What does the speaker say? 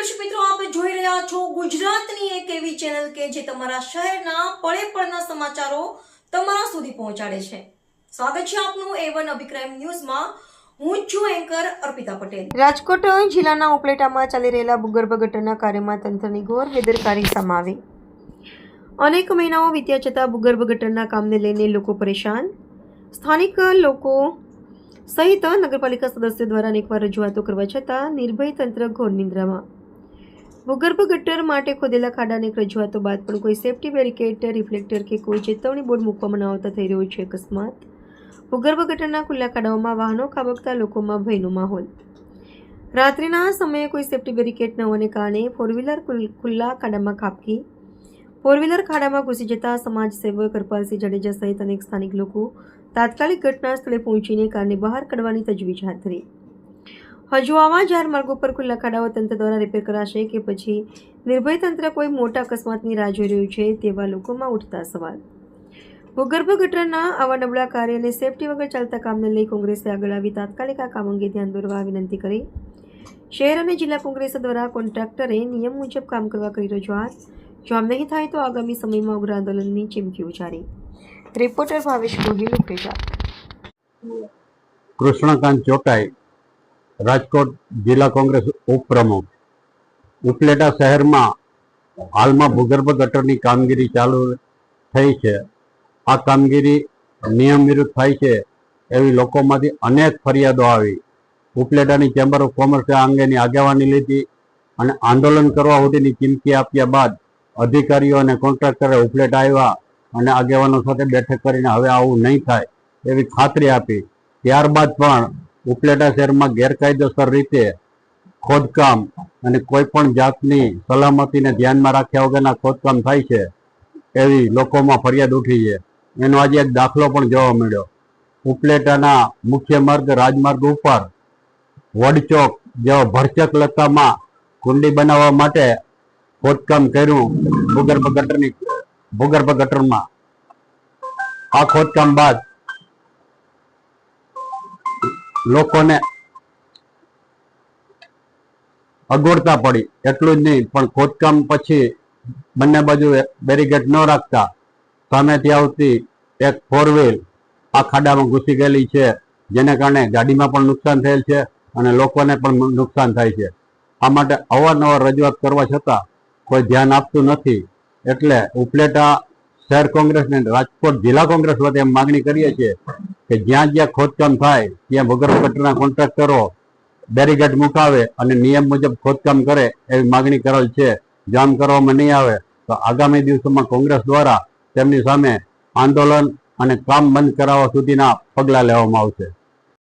દર્શક મિત્રો, આપ જોઈ રહ્યા છો ગુજરાતની એક એવી ચેનલ કે જે તમારા શહેરના પળે પળના સમાચારો તમારા સુધી પહોંચાડે છે. સ્વાગત છે આપનું A1 અભિક્રાઇમ ન્યૂઝમાં. હું છું એન્કર અર્પિતા પટેલ. રાજકોટ જિલ્લાના ઉપલેટામાં ચાલી રહેલા ભૂગર્ભ ગટરના કાર્યમાં તંત્રની ઘોર બેદરકારી સામે આવી. અનેક મહિનાઓ વીત્યા છતાં ભૂગર્ભ ગટરના કામને લઈને લોકો પરેશાન. સ્થાનિક લોકો સહિત નગરપાલિકા સદસ્યો દ્વારા અનેકવાર રજૂઆતો કરવા છતાં નિર્ભય તંત્ર ઘોર નિંદ્રામાં. ભૂગર્ભ ગટર માટે ખોદેલા ખાડાની એક રજૂઆતો બાદ પણ કોઈ સેફટી બેરિકેડ, રિફ્લેક્ટર કે કોઈ ચેતવણી બોર્ડ મૂકવામાં ન આવતા થઈ રહ્યો છે અકસ્માત. ભૂગર્ભ ગટરના ખુલ્લા ખાડાઓમાં વાહનો ખાબકતા લોકોમાં ભયનો માહોલ. રાત્રિના સમયે કોઈ સેફટી બેરિકેડ ન હોવાને કારણે ફોરવ્હીલર ખુલ્લા ખાડામાં ખાબકી. ફોરવ્હીલર ખાડામાં ઘૂસી જતા સમાજ સેવક કરપાલસિંહ જાડેજા સહિત અનેક સ્થાનિક લોકો તાત્કાલિક ઘટના સ્થળે પહોંચીને કારને બહાર કાઢવાની તજવીજ હાથ ધરી. હજુ આવા જાહેર માર્ગો પર ખુલ્લા ખાડાઓ તંત્ર દ્વારા રિપેર કરાશે કે પછી નિર્ભય તંત્ર કોઈ મોટા અકસ્માતની રાહ જોઈ રહ્યું છે તેવા લોકોમાં ઉઠતા સવાલ. ભૂગર્ભ ગટરના આવા નબળા કાર્ય અને સેફટી વગર ચાલતા કામને લઈ કોંગ્રેસે આગળ આવી તાત્કાલિક આ કામ અંગે ધ્યાન દોરવા વિનંતી કરી. શહેર અને જિલ્લા કોંગ્રેસ દ્વારા કોન્ટ્રાક્ટરે નિયમ મુજબ કામ કરવા કરી રજૂઆત. જો આમ નહીં થાય તો આગામી સમયમાં ઉગ્ર આંદોલનની ચીમકી ઉચ્ચારી. રિપોર્ટર ભાવેશ ગોહિલ, ઉપલેટા. કૃષ્ણકાંત ચોટાઈ, રાજકોટ જિલ્લા કોંગ્રેસ ઉપપ્રમુખ. ઉપલેટા શહેરમાં હાલમાં ભૂગર્ભ ગટરની કામગીરી ચાલુ થઈ છે. આ કામગીરી નિયમ વિરુદ્ધ થાય છે એવી લોકોમાંથી અનેક ફરિયાદો આવી. ઉપલેટાની ચેમ્બર ઓફ કોમર્સે આ અંગેની આગેવાની લીધી અને આંદોલન કરવા સુધીની ચીમકી આપ્યા બાદ અધિકારીઓ અને કોન્ટ્રાક્ટરે ઉપલેટા આવ્યા અને આગેવાનો સાથે બેઠક કરીને હવે આવું નહીં થાય એવી ખાતરી આપી. ત્યારબાદ પણ ઉપલેટા શહેરમાં ગેરકાયદેસર રીતે ખોદકામ અને કોઈ પણ જાતની સલામતીને ધ્યાનમાં રાખ્યા વગરના ખોદકામ થાય છે એવી લોકોમાં ફરિયાદ ઉઠી છે. એનો આજે એક દાખલો પણ જોવા મળ્યો. ઉપલેટાના મુખ્ય માર્ગ રાજમાર્ગ ઉપર વડચોક જેવા ભરચક લતામાં કુંડી બનાવવા માટે ખોદકામ કર્યું ભૂગર્ભ ગટરમાં. આ ખોદકામ બાદ લોકોને અગવડતા પડી. એટલું જ નહીં પણ ખોદકામ પછી બંને બાજુ બેરીકેડ ન રાખતા સામેથી આવતી એક ફોર વ્હીલ આ ખાડામાં ઘૂસી ગયેલી છે, જેને કારણે ગાડીમાં પણ નુકસાન થયેલ છે અને લોકોને પણ નુકસાન થાય છે. આ માટે અવારનવાર રજૂઆત કરવા છતાં કોઈ ધ્યાન આપતું નથી. એટલે ઉપલેટા શહેર કોંગ્રેસ ને રાજકોટ જિલ્લા કોંગ્રેસ વતી એમ માગણી કરીએ છીએ કે જ્યાં જ્યાં ખોદકામ થાય ત્યાં ભૂગર્ભ ગટરના કોન્ટ્રાક્ટરો બેરીકેડ મુકાવે અને નિયમ મુજબ ખોદકામ કરે એવી માગણી કરેલ છે. જો આમ કરવામાં નહીં આવે તો આગામી દિવસોમાં કોંગ્રેસ દ્વારા તેમની સામે આંદોલન અને કામ બંધ કરાવવા સુધીના પગલાં લેવામાં આવશે.